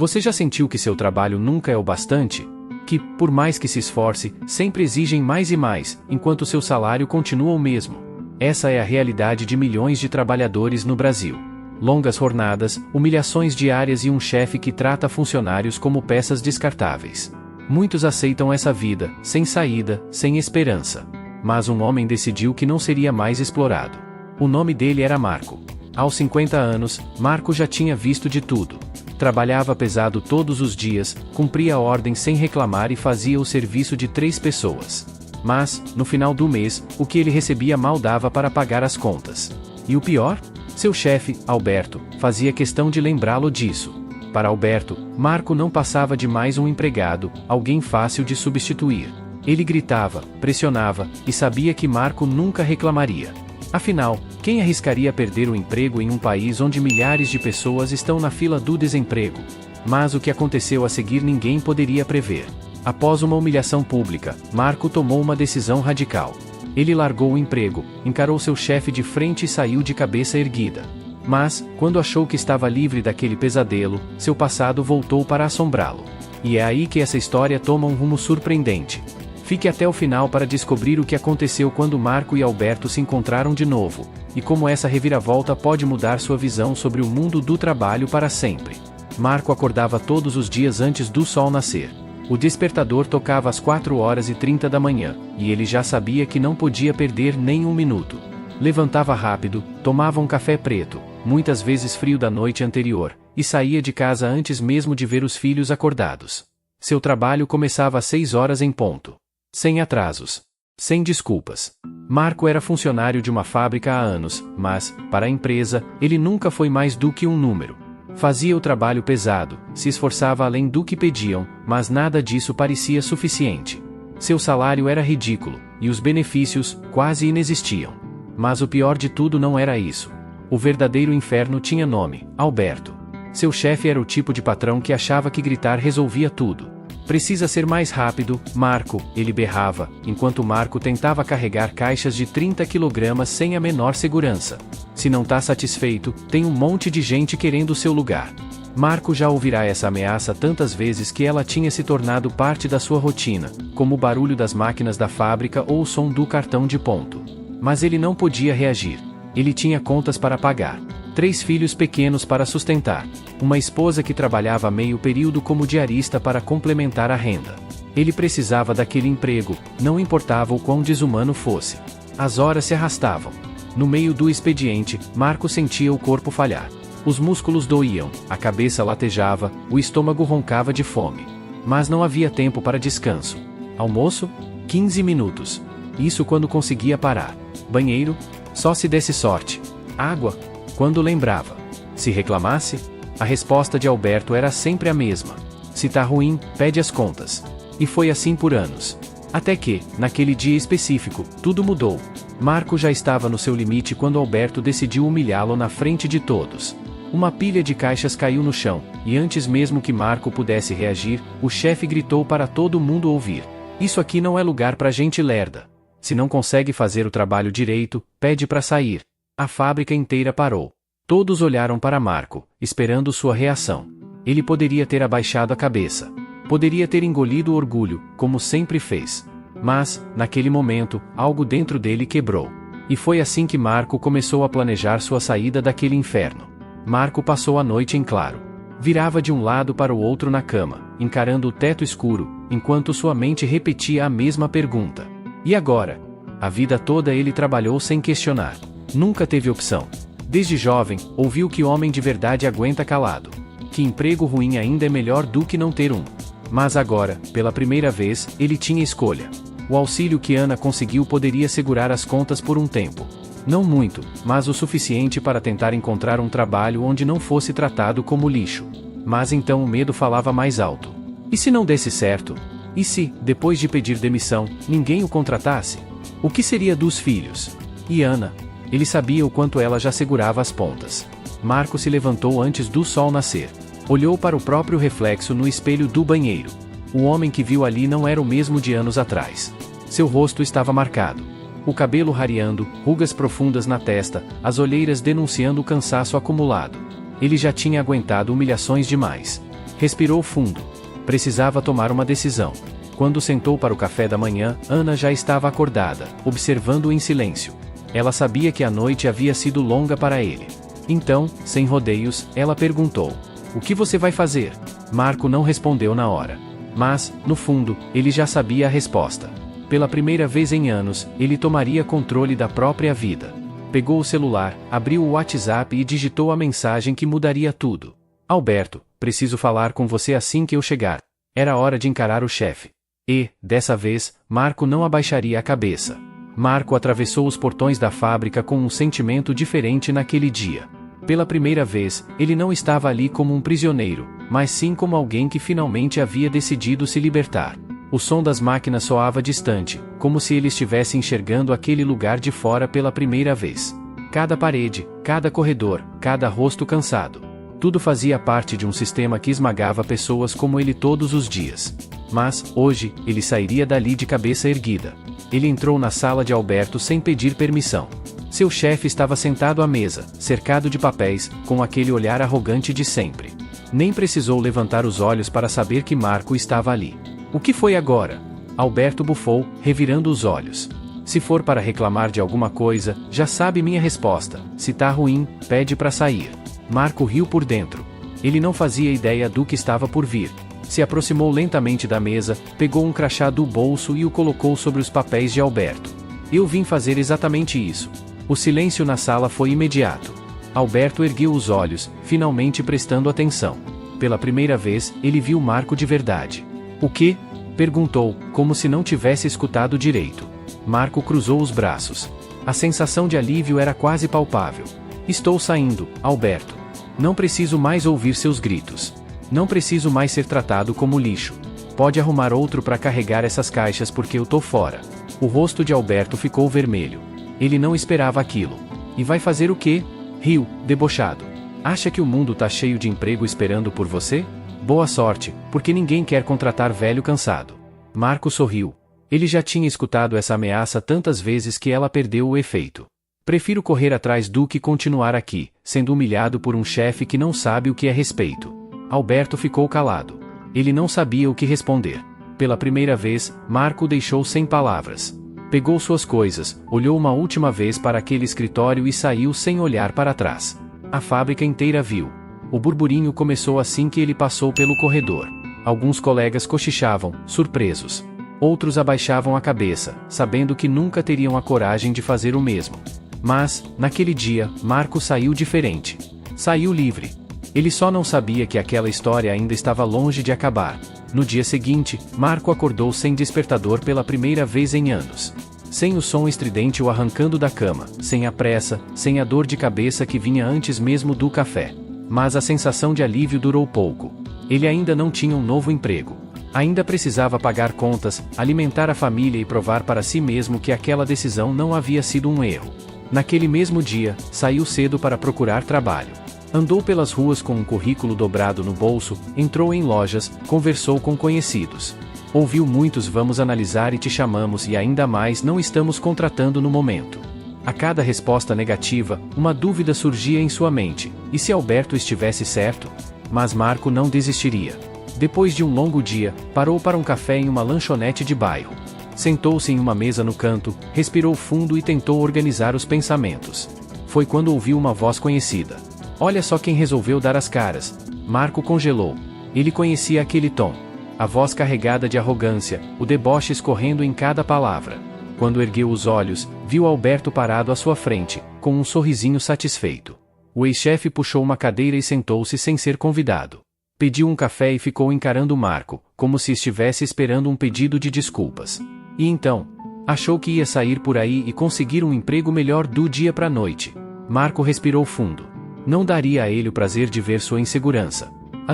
Você já sentiu que seu trabalho nunca é o bastante? Que, por mais que se esforce, sempre exigem mais e mais, enquanto seu salário continua o mesmo? Essa é a realidade de milhões de trabalhadores no Brasil. Longas jornadas, humilhações diárias e um chefe que trata funcionários como peças descartáveis. Muitos aceitam essa vida, sem saída, sem esperança. Mas um homem decidiu que não seria mais explorado. O nome dele era Marco. Aos 50 anos, Marco já tinha visto de tudo. Trabalhava pesado todos os dias, cumpria a ordem sem reclamar e fazia o serviço de 3 pessoas. Mas, no final do mês, o que ele recebia mal dava para pagar as contas. E o pior? Seu chefe, Alberto, fazia questão de lembrá-lo disso. Para Alberto, Marco não passava de mais um empregado, alguém fácil de substituir. Ele gritava, pressionava, e sabia que Marco nunca reclamaria. Afinal, quem arriscaria perder o emprego em um país onde milhares de pessoas estão na fila do desemprego? Mas o que aconteceu a seguir ninguém poderia prever. Após uma humilhação pública, Marco tomou uma decisão radical. Ele largou o emprego, encarou seu chefe de frente e saiu de cabeça erguida. Mas, quando achou que estava livre daquele pesadelo, seu passado voltou para assombrá-lo. E é aí que essa história toma um rumo surpreendente. Fique até o final para descobrir o que aconteceu quando Marco e Alberto se encontraram de novo, e como essa reviravolta pode mudar sua visão sobre o mundo do trabalho para sempre. Marco acordava todos os dias antes do sol nascer. O despertador tocava às 4h30 da manhã, e ele já sabia que não podia perder nem um minuto. Levantava rápido, tomava um café preto, muitas vezes frio da noite anterior, e saía de casa antes mesmo de ver os filhos acordados. Seu trabalho começava às 6h em ponto. Sem atrasos. Sem desculpas. Marco era funcionário de uma fábrica há anos, mas, para a empresa, ele nunca foi mais do que um número. Fazia o trabalho pesado, se esforçava além do que pediam, mas nada disso parecia suficiente. Seu salário era ridículo, e os benefícios, quase inexistiam. Mas o pior de tudo não era isso. O verdadeiro inferno tinha nome, Alberto. Seu chefe era o tipo de patrão que achava que gritar resolvia tudo. Precisa ser mais rápido, Marco, ele berrava, enquanto Marco tentava carregar caixas de 30 kg sem a menor segurança. Se não tá satisfeito, tem um monte de gente querendo o seu lugar. Marco já ouvirá essa ameaça tantas vezes que ela tinha se tornado parte da sua rotina, como o barulho das máquinas da fábrica ou o som do cartão de ponto. Mas ele não podia reagir. Ele tinha contas para pagar. 3 filhos pequenos para sustentar. Uma esposa que trabalhava meio período como diarista para complementar a renda. Ele precisava daquele emprego, não importava o quão desumano fosse. As horas se arrastavam. No meio do expediente, Marco sentia o corpo falhar. Os músculos doíam, a cabeça latejava, o estômago roncava de fome. Mas não havia tempo para descanso. Almoço? 15 minutos. Isso quando conseguia parar. Banheiro? Só se desse sorte. Água? Quando lembrava. Se reclamasse? A resposta de Alberto era sempre a mesma. Se tá ruim, pede as contas. E foi assim por anos. Até que, naquele dia específico, tudo mudou. Marco já estava no seu limite quando Alberto decidiu humilhá-lo na frente de todos. Uma pilha de caixas caiu no chão, e antes mesmo que Marco pudesse reagir, o chefe gritou para todo mundo ouvir. Isso aqui não é lugar pra gente lerda. Se não consegue fazer o trabalho direito, pede para sair. A fábrica inteira parou. Todos olharam para Marco, esperando sua reação. Ele poderia ter abaixado a cabeça. Poderia ter engolido o orgulho, como sempre fez. Mas, naquele momento, algo dentro dele quebrou. E foi assim que Marco começou a planejar sua saída daquele inferno. Marco passou a noite em claro. Virava de um lado para o outro na cama, encarando o teto escuro, enquanto sua mente repetia a mesma pergunta. E agora? A vida toda ele trabalhou sem questionar. Nunca teve opção. Desde jovem, ouviu que homem de verdade aguenta calado. Que emprego ruim ainda é melhor do que não ter um. Mas agora, pela primeira vez, ele tinha escolha. O auxílio que Ana conseguiu poderia segurar as contas por um tempo. Não muito, mas o suficiente para tentar encontrar um trabalho onde não fosse tratado como lixo. Mas então o medo falava mais alto. E se não desse certo? E se, depois de pedir demissão, ninguém o contratasse? O que seria dos filhos? E Ana? Ele sabia o quanto ela já segurava as pontas. Marco se levantou antes do sol nascer. Olhou para o próprio reflexo no espelho do banheiro. O homem que viu ali não era o mesmo de anos atrás. Seu rosto estava marcado. O cabelo rareando, rugas profundas na testa, as olheiras denunciando o cansaço acumulado. Ele já tinha aguentado humilhações demais. Respirou fundo. Precisava tomar uma decisão. Quando sentou para o café da manhã, Ana já estava acordada, observando-o em silêncio. Ela sabia que a noite havia sido longa para ele. Então, sem rodeios, ela perguntou: "O que você vai fazer?" Marco não respondeu na hora. Mas, no fundo, ele já sabia a resposta. Pela primeira vez em anos, ele tomaria controle da própria vida. Pegou o celular, abriu o WhatsApp e digitou a mensagem que mudaria tudo. "Alberto, preciso falar com você assim que eu chegar." Era hora de encarar o chefe. E, dessa vez, Marco não abaixaria a cabeça. Marco atravessou os portões da fábrica com um sentimento diferente naquele dia. Pela primeira vez, ele não estava ali como um prisioneiro, mas sim como alguém que finalmente havia decidido se libertar. O som das máquinas soava distante, como se ele estivesse enxergando aquele lugar de fora pela primeira vez. Cada parede, cada corredor, cada rosto cansado. Tudo fazia parte de um sistema que esmagava pessoas como ele todos os dias. Mas, hoje, ele sairia dali de cabeça erguida. Ele entrou na sala de Alberto sem pedir permissão. Seu chefe estava sentado à mesa, cercado de papéis, com aquele olhar arrogante de sempre. Nem precisou levantar os olhos para saber que Marco estava ali. "O que foi agora?" Alberto bufou, revirando os olhos. "Se for para reclamar de alguma coisa, já sabe minha resposta. Se tá ruim, pede para sair." Marco riu por dentro. Ele não fazia ideia do que estava por vir. Se aproximou lentamente da mesa, pegou um crachá do bolso e o colocou sobre os papéis de Alberto. "Eu vim fazer exatamente isso." O silêncio na sala foi imediato. Alberto ergueu os olhos, finalmente prestando atenção. Pela primeira vez, ele viu Marco de verdade. "O quê?" perguntou, como se não tivesse escutado direito. Marco cruzou os braços. A sensação de alívio era quase palpável. "Estou saindo, Alberto. Não preciso mais ouvir seus gritos. Não preciso mais ser tratado como lixo. Pode arrumar outro para carregar essas caixas porque eu tô fora." O rosto de Alberto ficou vermelho. Ele não esperava aquilo. "E vai fazer o quê?" Riu, debochado. "Acha que o mundo tá cheio de emprego esperando por você? Boa sorte, porque ninguém quer contratar velho cansado." Marco sorriu. Ele já tinha escutado essa ameaça tantas vezes que ela perdeu o efeito. "Prefiro correr atrás do que continuar aqui, sendo humilhado por um chefe que não sabe o que é respeito." Alberto ficou calado. Ele não sabia o que responder. Pela primeira vez, Marco o deixou sem palavras. Pegou suas coisas, olhou uma última vez para aquele escritório e saiu sem olhar para trás. A fábrica inteira viu. O burburinho começou assim que ele passou pelo corredor. Alguns colegas cochichavam, surpresos. Outros abaixavam a cabeça, sabendo que nunca teriam a coragem de fazer o mesmo. Mas, naquele dia, Marco saiu diferente. Saiu livre. Ele só não sabia que aquela história ainda estava longe de acabar. No dia seguinte, Marco acordou sem despertador pela primeira vez em anos. Sem o som estridente o arrancando da cama, sem a pressa, sem a dor de cabeça que vinha antes mesmo do café. Mas a sensação de alívio durou pouco. Ele ainda não tinha um novo emprego. Ainda precisava pagar contas, alimentar a família e provar para si mesmo que aquela decisão não havia sido um erro. Naquele mesmo dia, saiu cedo para procurar trabalho. Andou pelas ruas com um currículo dobrado no bolso, entrou em lojas, conversou com conhecidos. Ouviu muitos "vamos analisar e te chamamos" e ainda mais "não estamos contratando no momento." A cada resposta negativa, uma dúvida surgia em sua mente: e se Alberto estivesse certo? Mas Marco não desistiria. Depois de um longo dia, parou para um café em uma lanchonete de bairro. Sentou-se em uma mesa no canto, respirou fundo e tentou organizar os pensamentos. Foi quando ouviu uma voz conhecida. "Olha só quem resolveu dar as caras." Marco congelou. Ele conhecia aquele tom. A voz carregada de arrogância, o deboche escorrendo em cada palavra. Quando ergueu os olhos, viu Alberto parado à sua frente, com um sorrisinho satisfeito. O ex-chefe puxou uma cadeira e sentou-se sem ser convidado. Pediu um café e ficou encarando Marco, como se estivesse esperando um pedido de desculpas. E então? Achou que ia sair por aí e conseguir um emprego melhor do dia para a noite. Marco respirou fundo. Não daria a ele o prazer de ver sua insegurança.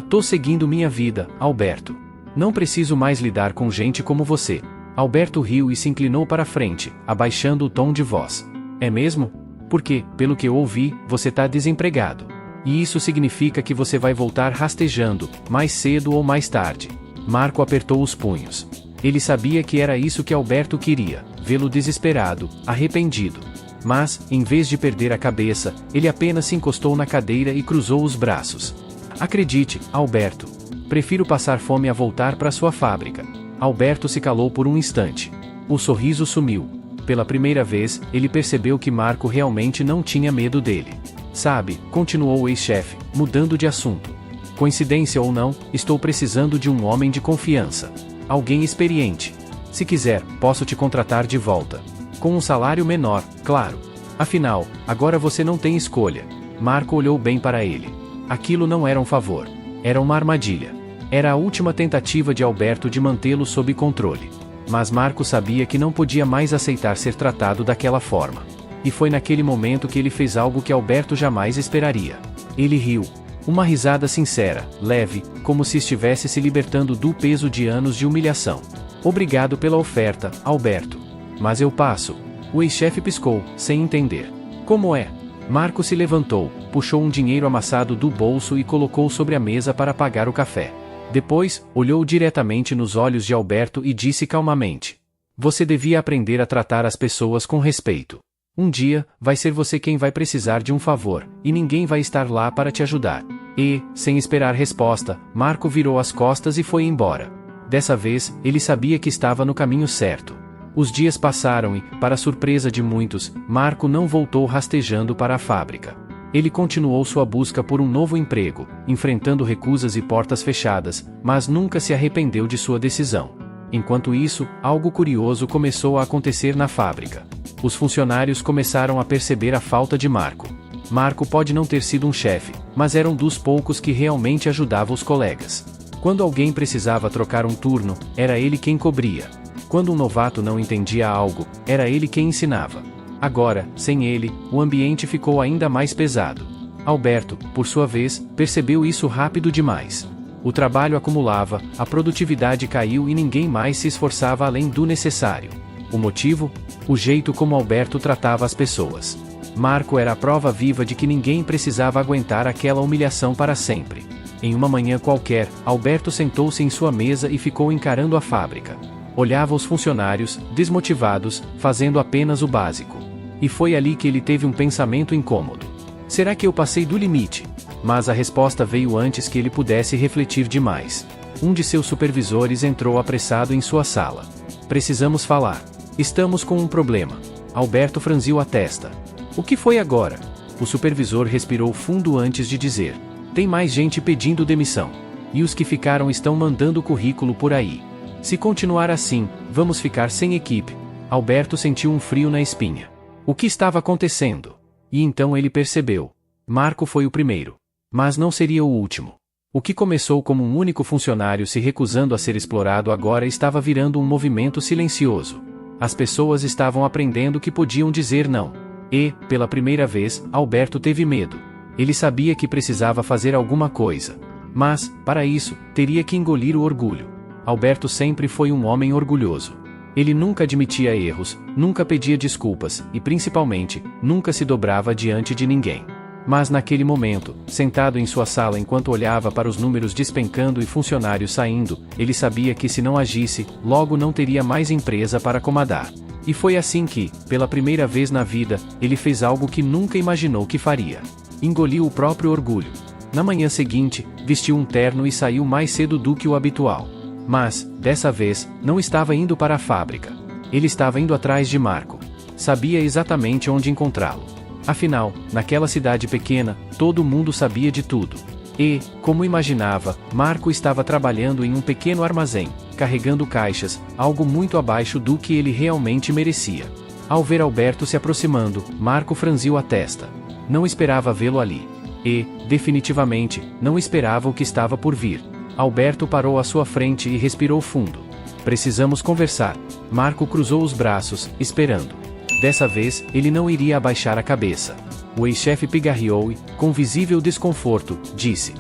"Tô seguindo minha vida, Alberto. Não preciso mais lidar com gente como você." Alberto riu e se inclinou para a frente, abaixando o tom de voz. "É mesmo? Porque, pelo que eu ouvi, você tá desempregado. E isso significa que você vai voltar rastejando, mais cedo ou mais tarde." Marco apertou os punhos. Ele sabia que era isso que Alberto queria, vê-lo desesperado, arrependido. Mas, em vez de perder a cabeça, ele apenas se encostou na cadeira e cruzou os braços. "Acredite, Alberto. Prefiro passar fome a voltar para sua fábrica. Alberto se calou por um instante. O sorriso sumiu. Pela primeira vez, ele percebeu que Marco realmente não tinha medo dele. Sabe, continuou o ex-chefe, mudando de assunto. Coincidência ou não, estou precisando de um homem de confiança. Alguém experiente. Se quiser, posso te contratar de volta. Com um salário menor, claro. Afinal, agora você não tem escolha. Marco olhou bem para ele. Aquilo não era um favor. Era uma armadilha. Era a última tentativa de Alberto de mantê-lo sob controle. Mas Marco sabia que não podia mais aceitar ser tratado daquela forma. E foi naquele momento que ele fez algo que Alberto jamais esperaria. Ele riu. Uma risada sincera, leve, como se estivesse se libertando do peso de anos de humilhação. Obrigado pela oferta, Alberto. Mas eu passo. O ex-chefe piscou, sem entender. Como é? Marco se levantou, puxou um dinheiro amassado do bolso e colocou sobre a mesa para pagar o café. Depois, olhou diretamente nos olhos de Alberto e disse calmamente: você devia aprender a tratar as pessoas com respeito. Um dia, vai ser você quem vai precisar de um favor, e ninguém vai estar lá para te ajudar. E, sem esperar resposta, Marco virou as costas e foi embora. Dessa vez, ele sabia que estava no caminho certo. Os dias passaram e, para surpresa de muitos, Marco não voltou rastejando para a fábrica. Ele continuou sua busca por um novo emprego, enfrentando recusas e portas fechadas, mas nunca se arrependeu de sua decisão. Enquanto isso, algo curioso começou a acontecer na fábrica. Os funcionários começaram a perceber a falta de Marco. Marco pode não ter sido um chefe, mas era um dos poucos que realmente ajudava os colegas. Quando alguém precisava trocar um turno, era ele quem cobria. Quando um novato não entendia algo, era ele quem ensinava. Agora, sem ele, o ambiente ficou ainda mais pesado. Alberto, por sua vez, percebeu isso rápido demais. O trabalho acumulava, a produtividade caiu e ninguém mais se esforçava além do necessário. O motivo? O jeito como Alberto tratava as pessoas. Marco era a prova viva de que ninguém precisava aguentar aquela humilhação para sempre. Em uma manhã qualquer, Alberto sentou-se em sua mesa e ficou encarando a fábrica. Olhava os funcionários, desmotivados, fazendo apenas o básico. E foi ali que ele teve um pensamento incômodo. Será que eu passei do limite? Mas a resposta veio antes que ele pudesse refletir demais. Um de seus supervisores entrou apressado em sua sala. Precisamos falar. Estamos com um problema. Alberto franziu a testa. O que foi agora? O supervisor respirou fundo antes de dizer: tem mais gente pedindo demissão. E os que ficaram estão mandando currículo por aí. Se continuar assim, vamos ficar sem equipe. Alberto sentiu um frio na espinha. O que estava acontecendo? E então ele percebeu. Marco foi o primeiro. Mas não seria o último. O que começou como um único funcionário se recusando a ser explorado agora estava virando um movimento silencioso. As pessoas estavam aprendendo que podiam dizer não. E, pela primeira vez, Alberto teve medo. Ele sabia que precisava fazer alguma coisa. Mas, para isso, teria que engolir o orgulho. Alberto sempre foi um homem orgulhoso. Ele nunca admitia erros, nunca pedia desculpas e, principalmente, nunca se dobrava diante de ninguém. Mas naquele momento, sentado em sua sala enquanto olhava para os números despencando e funcionários saindo, ele sabia que se não agisse, logo não teria mais empresa para comandar. E foi assim que, pela primeira vez na vida, ele fez algo que nunca imaginou que faria. Engoliu o próprio orgulho. Na manhã seguinte, vestiu um terno e saiu mais cedo do que o habitual. Mas, dessa vez, não estava indo para a fábrica. Ele estava indo atrás de Marco. Sabia exatamente onde encontrá-lo. Afinal, naquela cidade pequena, todo mundo sabia de tudo. E, como imaginava, Marco estava trabalhando em um pequeno armazém, carregando caixas, algo muito abaixo do que ele realmente merecia. Ao ver Alberto se aproximando, Marco franziu a testa. Não esperava vê-lo ali. E, definitivamente, não esperava o que estava por vir. Alberto parou à sua frente e respirou fundo. Precisamos conversar. Marco cruzou os braços, esperando. Dessa vez, ele não iria abaixar a cabeça. O ex-chefe pigarreou e, com visível desconforto, disse: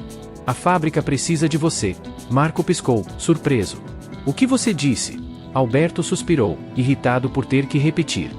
a fábrica precisa de você. Marco piscou, surpreso. O que você disse? Alberto suspirou, irritado por ter que repetir.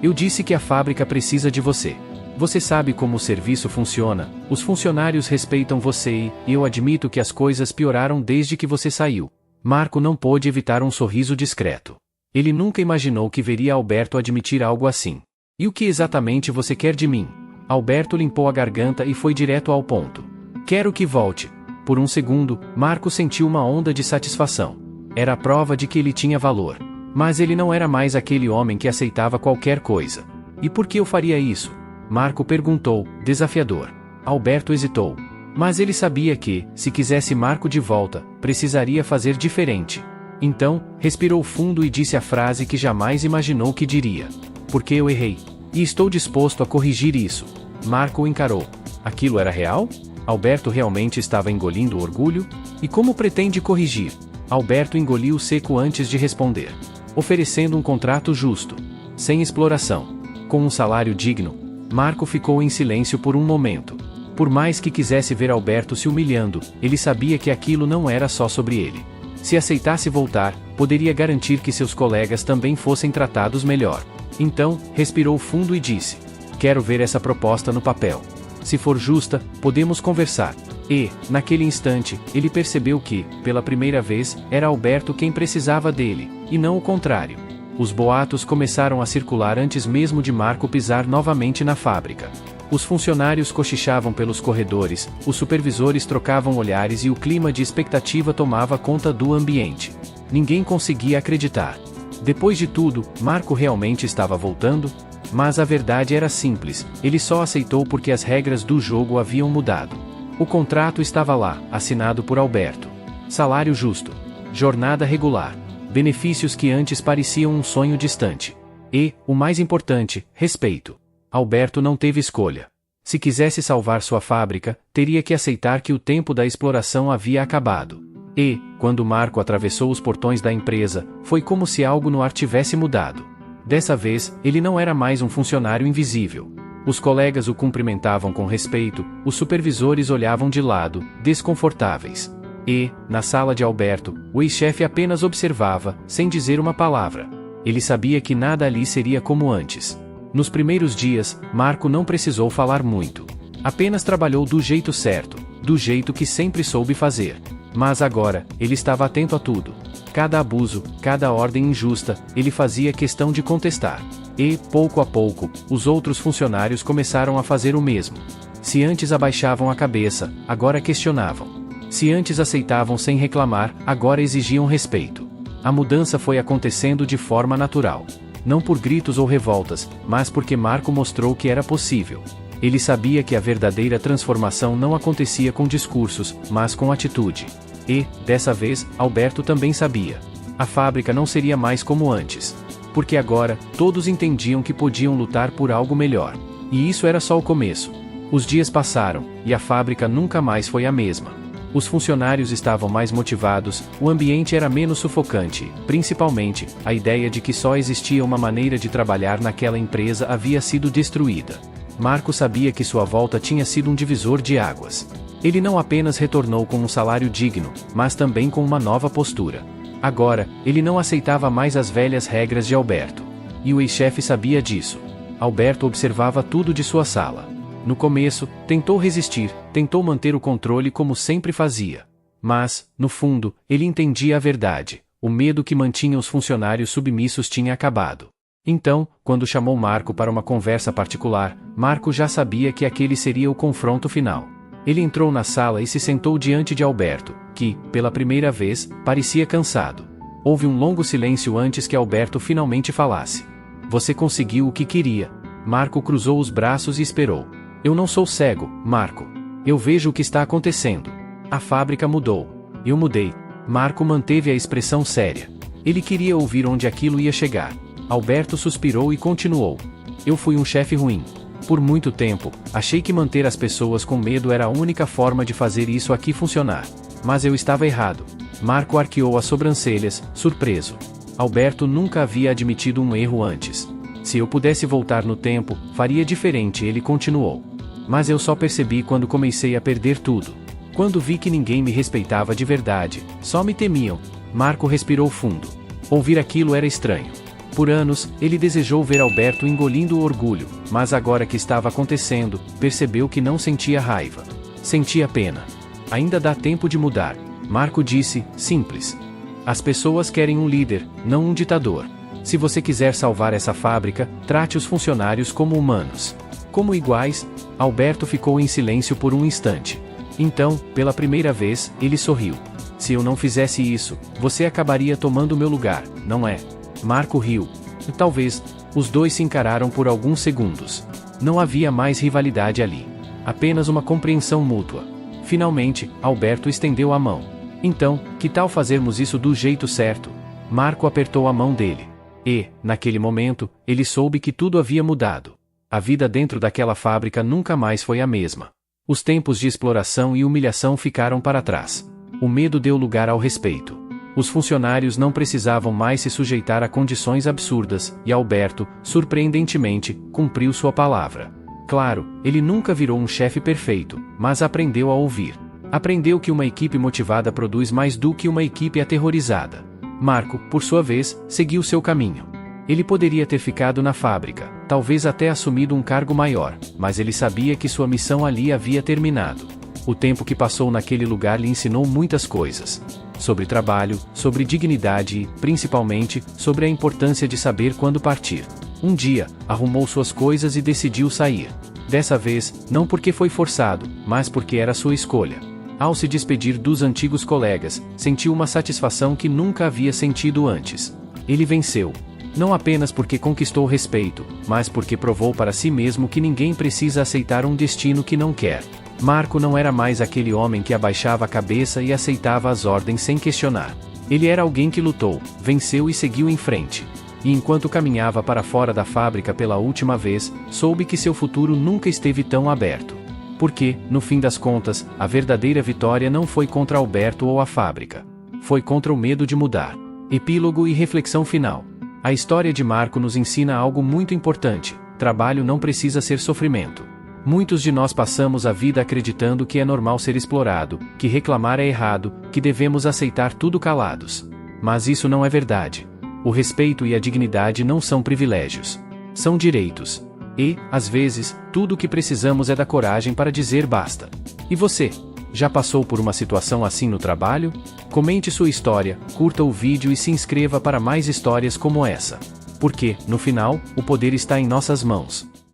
Eu disse que a fábrica precisa de você. Você sabe como o serviço funciona, os funcionários respeitam você e eu admito que as coisas pioraram desde que você saiu. Marco não pôde evitar um sorriso discreto. Ele nunca imaginou que veria Alberto admitir algo assim. E o que exatamente você quer de mim? Alberto limpou a garganta e foi direto ao ponto. Quero que volte. Por um segundo, Marco sentiu uma onda de satisfação. Era a prova de que ele tinha valor. Mas ele não era mais aquele homem que aceitava qualquer coisa. E por que eu faria isso? Marco perguntou, desafiador. Alberto hesitou. Mas ele sabia que, se quisesse Marco de volta, precisaria fazer diferente. Então, respirou fundo e disse a frase que jamais imaginou que diria. Porque eu errei. E estou disposto a corrigir isso. Marco o encarou. Aquilo era real? Alberto realmente estava engolindo o orgulho? E como pretende corrigir? Alberto engoliu seco antes de responder. Oferecendo um contrato justo. Sem exploração. Com um salário digno. Marco ficou em silêncio por um momento. Por mais que quisesse ver Alberto se humilhando, ele sabia que aquilo não era só sobre ele. Se aceitasse voltar, poderia garantir que seus colegas também fossem tratados melhor. Então, respirou fundo e disse: quero ver essa proposta no papel. Se for justa, podemos conversar. E, naquele instante, ele percebeu que, pela primeira vez, era Alberto quem precisava dele, e não o contrário. Os boatos começaram a circular antes mesmo de Marco pisar novamente na fábrica. Os funcionários cochichavam pelos corredores, os supervisores trocavam olhares e o clima de expectativa tomava conta do ambiente. Ninguém conseguia acreditar. Depois de tudo, Marco realmente estava voltando? Mas a verdade era simples, ele só aceitou porque as regras do jogo haviam mudado. O contrato estava lá, assinado por Alberto. Salário justo. Jornada regular. Benefícios que antes pareciam um sonho distante. E, o mais importante, respeito. Alberto não teve escolha. Se quisesse salvar sua fábrica, teria que aceitar que o tempo da exploração havia acabado. E, quando Marco atravessou os portões da empresa, foi como se algo no ar tivesse mudado. Dessa vez, ele não era mais um funcionário invisível. Os colegas o cumprimentavam com respeito, os supervisores olhavam de lado, desconfortáveis. E, na sala de Alberto, o ex-chefe apenas observava, sem dizer uma palavra. Ele sabia que nada ali seria como antes. Nos primeiros dias, Marco não precisou falar muito. Apenas trabalhou do jeito certo, do jeito que sempre soube fazer. Mas agora, ele estava atento a tudo. Cada abuso, cada ordem injusta, ele fazia questão de contestar. E, pouco a pouco, os outros funcionários começaram a fazer o mesmo. Se antes abaixavam a cabeça, agora questionavam. Se antes aceitavam sem reclamar, agora exigiam respeito. A mudança foi acontecendo de forma natural. Não por gritos ou revoltas, mas porque Marco mostrou que era possível. Ele sabia que a verdadeira transformação não acontecia com discursos, mas com atitude. E, dessa vez, Alberto também sabia. A fábrica não seria mais como antes. Porque agora, todos entendiam que podiam lutar por algo melhor. E isso era só o começo. Os dias passaram, e a fábrica nunca mais foi a mesma. Os funcionários estavam mais motivados, o ambiente era menos sufocante, principalmente, a ideia de que só existia uma maneira de trabalhar naquela empresa havia sido destruída. Marco sabia que sua volta tinha sido um divisor de águas. Ele não apenas retornou com um salário digno, mas também com uma nova postura. Agora, ele não aceitava mais as velhas regras de Alberto. E o ex-chefe sabia disso. Alberto observava tudo de sua sala. No começo, tentou resistir, tentou manter o controle como sempre fazia. Mas, no fundo, ele entendia a verdade. O medo que mantinha os funcionários submissos tinha acabado. Então, quando chamou Marco para uma conversa particular, Marco já sabia que aquele seria o confronto final. Ele entrou na sala e se sentou diante de Alberto, que, pela primeira vez, parecia cansado. Houve um longo silêncio antes que Alberto finalmente falasse. Você conseguiu o que queria. Marco cruzou os braços e esperou. Eu não sou cego, Marco. Eu vejo o que está acontecendo. A fábrica mudou. Eu mudei. Marco manteve a expressão séria. Ele queria ouvir onde aquilo ia chegar. Alberto suspirou e continuou. Eu fui um chefe ruim. Por muito tempo, achei que manter as pessoas com medo era a única forma de fazer isso aqui funcionar. Mas eu estava errado. Marco arqueou as sobrancelhas, surpreso. Alberto nunca havia admitido um erro antes. Se eu pudesse voltar no tempo, faria diferente, ele continuou. Mas eu só percebi quando comecei a perder tudo. Quando vi que ninguém me respeitava de verdade, só me temiam. Marco respirou fundo. Ouvir aquilo era estranho. Por anos, ele desejou ver Alberto engolindo o orgulho, mas agora que estava acontecendo, percebeu que não sentia raiva. Sentia pena. Ainda dá tempo de mudar. Marco disse, simples. As pessoas querem um líder, não um ditador. Se você quiser salvar essa fábrica, trate os funcionários como humanos. Como iguais. Alberto ficou em silêncio por um instante. Então, pela primeira vez, ele sorriu. Se eu não fizesse isso, você acabaria tomando meu lugar, não é? Marco riu. E talvez. Os dois se encararam por alguns segundos. Não havia mais rivalidade ali. Apenas uma compreensão mútua. Finalmente, Alberto estendeu a mão. Então, que tal fazermos isso do jeito certo? Marco apertou a mão dele. E, naquele momento, ele soube que tudo havia mudado. A vida dentro daquela fábrica nunca mais foi a mesma. Os tempos de exploração e humilhação ficaram para trás. O medo deu lugar ao respeito. Os funcionários não precisavam mais se sujeitar a condições absurdas, e Alberto, surpreendentemente, cumpriu sua palavra. Claro, ele nunca virou um chefe perfeito, mas aprendeu a ouvir. Aprendeu que uma equipe motivada produz mais do que uma equipe aterrorizada. Marco, por sua vez, seguiu seu caminho. Ele poderia ter ficado na fábrica, talvez até assumido um cargo maior, mas ele sabia que sua missão ali havia terminado. O tempo que passou naquele lugar lhe ensinou muitas coisas. Sobre trabalho, sobre dignidade e, principalmente, sobre a importância de saber quando partir. Um dia, arrumou suas coisas e decidiu sair. Dessa vez, não porque foi forçado, mas porque era sua escolha. Ao se despedir dos antigos colegas, sentiu uma satisfação que nunca havia sentido antes. Ele venceu. Não apenas porque conquistou respeito, mas porque provou para si mesmo que ninguém precisa aceitar um destino que não quer. Marco não era mais aquele homem que abaixava a cabeça e aceitava as ordens sem questionar. Ele era alguém que lutou, venceu e seguiu em frente. E enquanto caminhava para fora da fábrica pela última vez, soube que seu futuro nunca esteve tão aberto. Porque, no fim das contas, a verdadeira vitória não foi contra Alberto ou a fábrica. Foi contra o medo de mudar. Epílogo e reflexão final. A história de Marco nos ensina algo muito importante: trabalho não precisa ser sofrimento. Muitos de nós passamos a vida acreditando que é normal ser explorado, que reclamar é errado, que devemos aceitar tudo calados. Mas isso não é verdade. O respeito e a dignidade não são privilégios. São direitos. E, às vezes, tudo o que precisamos é da coragem para dizer basta. E você? Já passou por uma situação assim no trabalho? Comente sua história, curta o vídeo e se inscreva para mais histórias como essa. Porque, no final, o poder está em nossas mãos.